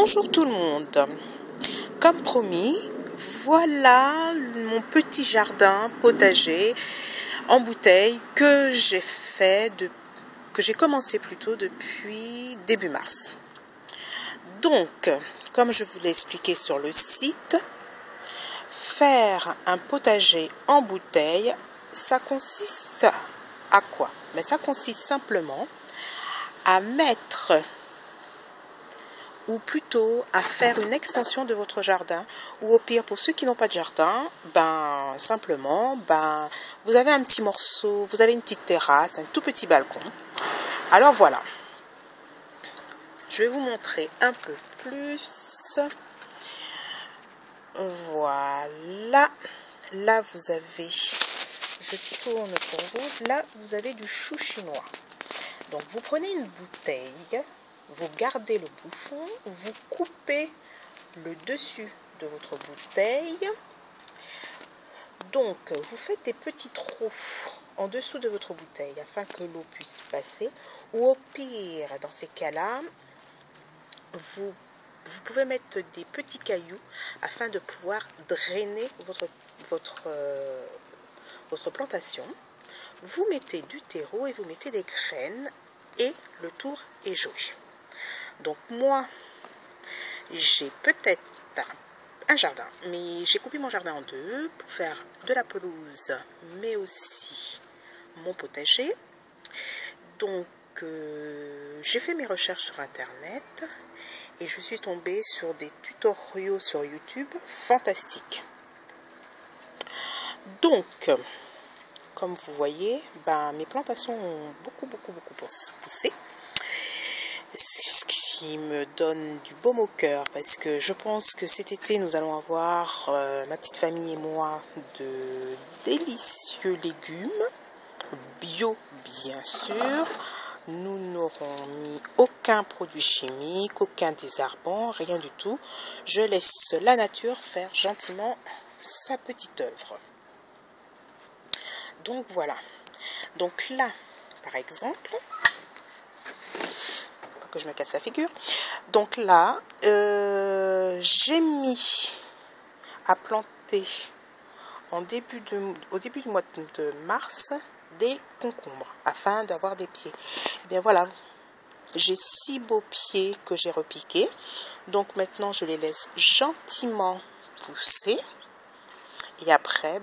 Bonjour tout le monde. Comme promis, voilà mon petit jardin potager en bouteille que j'ai commencé plutôt depuis début mars. Donc, comme je vous l'ai expliqué sur le site, faire un potager en bouteille, ça consiste à quoi? Mais ça consiste simplement à mettre, ou plutôt à faire une extension de votre jardin, ou au pire pour ceux qui n'ont pas de jardin, simplement vous avez un petit morceau, vous avez une petite terrasse, un tout petit balcon. Alors voilà, je vais vous montrer un peu plus. Voilà, là vous avez, je tourne pour vous, là vous avez du chou chinois. Donc vous prenez une bouteille, vous gardez le bouchon, vous coupez le dessus de votre bouteille. Donc vous faites des petits trous en dessous de votre bouteille afin que l'eau puisse passer. Ou au pire, dans ces cas-là, vous pouvez mettre des petits cailloux afin de pouvoir drainer votre plantation. Vous mettez du terreau et vous mettez des graines et le tour est joué. Donc moi, j'ai peut-être un jardin, mais j'ai coupé mon jardin en deux pour faire de la pelouse, mais aussi mon potager. Donc j'ai fait mes recherches sur internet et je suis tombée sur des tutoriaux sur YouTube fantastiques. Donc, comme vous voyez, mes plantations ont beaucoup poussé. Ce qui me donne du baume au cœur parce que je pense que cet été nous allons avoir, ma petite famille et moi, de délicieux légumes bio bien sûr. Nous n'aurons mis aucun produit chimique, aucun désherbant, rien du tout. Je laisse la nature faire gentiment sa petite œuvre. Donc voilà. Donc là, par exemple, que je me casse la figure. Donc là, j'ai mis à planter au début du mois de mars des concombres afin d'avoir des pieds. Et bien voilà, j'ai 6 beaux pieds que j'ai repiqués. Donc maintenant, je les laisse gentiment pousser. Et après,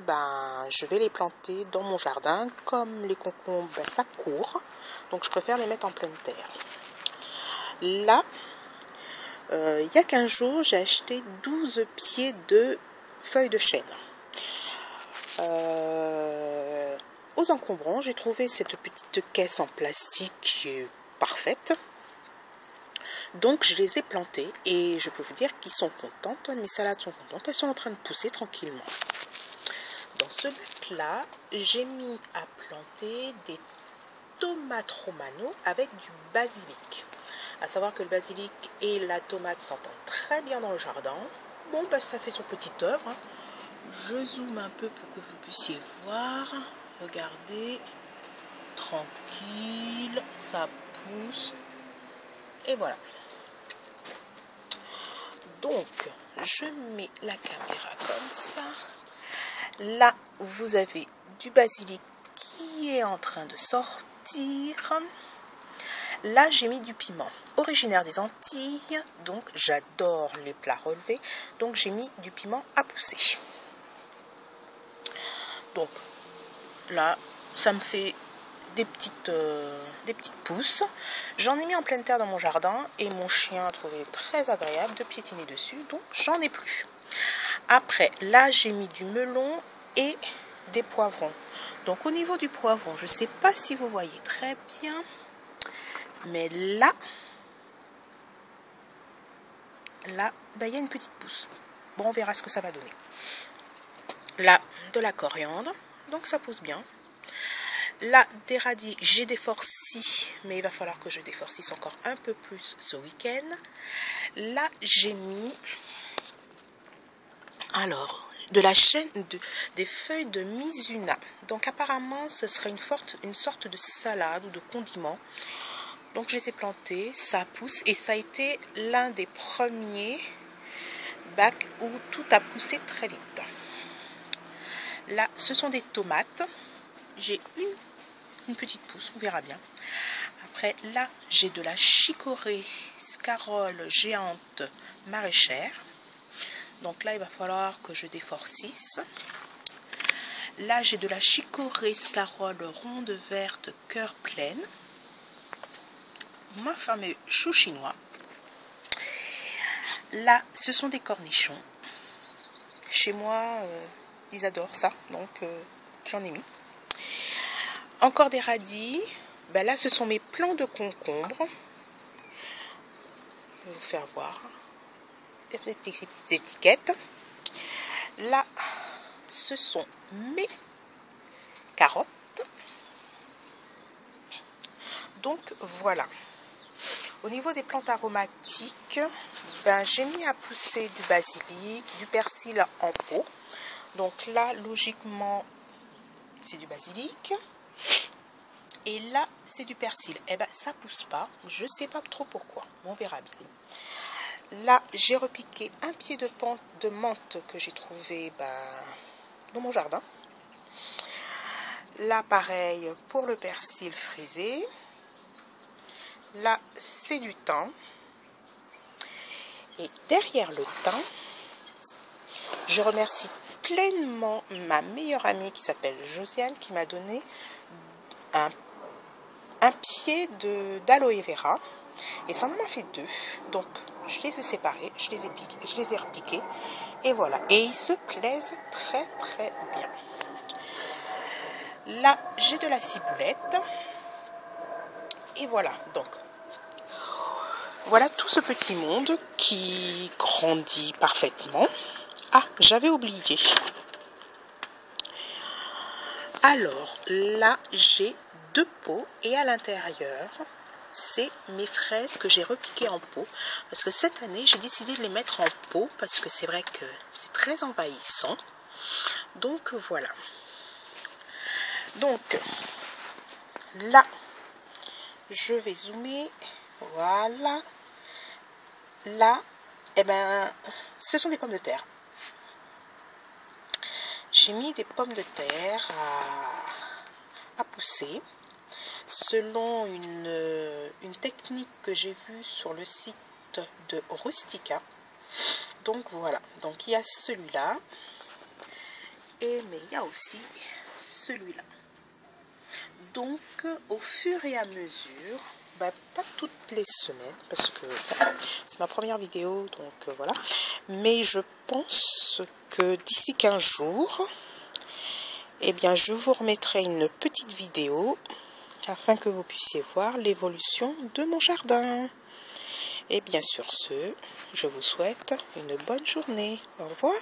je vais les planter dans mon jardin. Comme les concombres, ça court. Donc je préfère les mettre en pleine terre. Là, il y a 15 jours, j'ai acheté 12 pieds de feuilles de chêne. Aux encombrants, j'ai trouvé cette petite caisse en plastique qui est parfaite. Donc, je les ai plantées et je peux vous dire qu'ils sont contentes. Mes salades sont contentes. Elles sont en train de pousser tranquillement. Dans ce but-là, j'ai mis à planter des tomates romano avec du basilic. À savoir que le basilic et la tomate s'entendent très bien dans le jardin. Bon, ça fait son petite œuvre. Je zoome un peu pour que vous puissiez voir. Regardez, tranquille, ça pousse. Et voilà. Donc, je mets la caméra comme ça. Là, vous avez du basilic qui est en train de sortir. Là, j'ai mis du piment, originaire des Antilles, donc j'adore les plats relevés, donc j'ai mis du piment à pousser. Donc là, ça me fait des petites pousses. J'en ai mis en pleine terre dans mon jardin et mon chien a trouvé très agréable de piétiner dessus, donc j'en ai plus. Après, là, j'ai mis du melon et des poivrons. Donc au niveau du poivron, je ne sais pas si vous voyez très bien. Mais là, il y a une petite pousse. Bon, on verra ce que ça va donner. Là, de la coriandre. Donc, ça pousse bien. Là, des radis, j'ai déforci. Mais il va falloir que je déforcisse encore un peu plus ce week-end. Là, j'ai mis... des feuilles de mizuna. Donc, apparemment, ce serait une sorte de salade ou de condiment Donc je les ai plantés, ça pousse et ça a été l'un des premiers bacs où tout a poussé très vite. Là, ce sont des tomates. J'ai une petite pousse, on verra bien. Après, là, j'ai de la chicorée scarole géante maraîchère. Donc là, il va falloir que je déforcisse. Là, j'ai de la chicorée scarole ronde verte cœur pleine. Mon fameux chou chinois. Là, ce sont des cornichons. Chez moi, ils adorent ça, donc j'en ai mis. Encore des radis. Ben là, ce sont mes plants de concombre. Je vais vous faire voir. Des petites étiquettes. Là, ce sont mes carottes. Donc voilà. Au niveau des plantes aromatiques, ben, j'ai mis à pousser du basilic, du persil en pot. Donc là, logiquement, c'est du basilic. Et là, c'est du persil. Eh ben, ça pousse pas. Je sais pas trop pourquoi. On verra bien. Là, j'ai repiqué un pied de menthe que j'ai trouvé dans mon jardin. Là, pareil pour le persil frisé. Là, c'est du thym. Et derrière le thym, je remercie pleinement ma meilleure amie qui s'appelle Josiane qui m'a donné un pied d'aloe vera. Et ça m'en a fait 2. Donc, je les ai séparés, je les ai repiqués. Et voilà. Et ils se plaisent très très bien. Là, j'ai de la ciboulette. Et voilà. Donc, voilà tout ce petit monde qui grandit parfaitement. Ah, j'avais oublié. Alors, là, j'ai 2 pots et à l'intérieur, c'est mes fraises que j'ai repiquées en pot. Parce que cette année, j'ai décidé de les mettre en pot parce que c'est vrai que c'est très envahissant. Donc, voilà. Donc, là, je vais zoomer. Voilà. Là, eh ben, ce sont des pommes de terre. J'ai mis des pommes de terre à pousser selon une technique que j'ai vue sur le site de Rustica. Donc voilà, donc il y a celui-là mais il y a aussi celui-là. Donc au fur et à mesure, pas toutes les semaines parce que c'est ma première vidéo, donc voilà, mais je pense que d'ici 15 jours, eh bien je vous remettrai une petite vidéo afin que vous puissiez voir l'évolution de mon jardin. Et bien sur ce, je vous souhaite une bonne journée. Au revoir.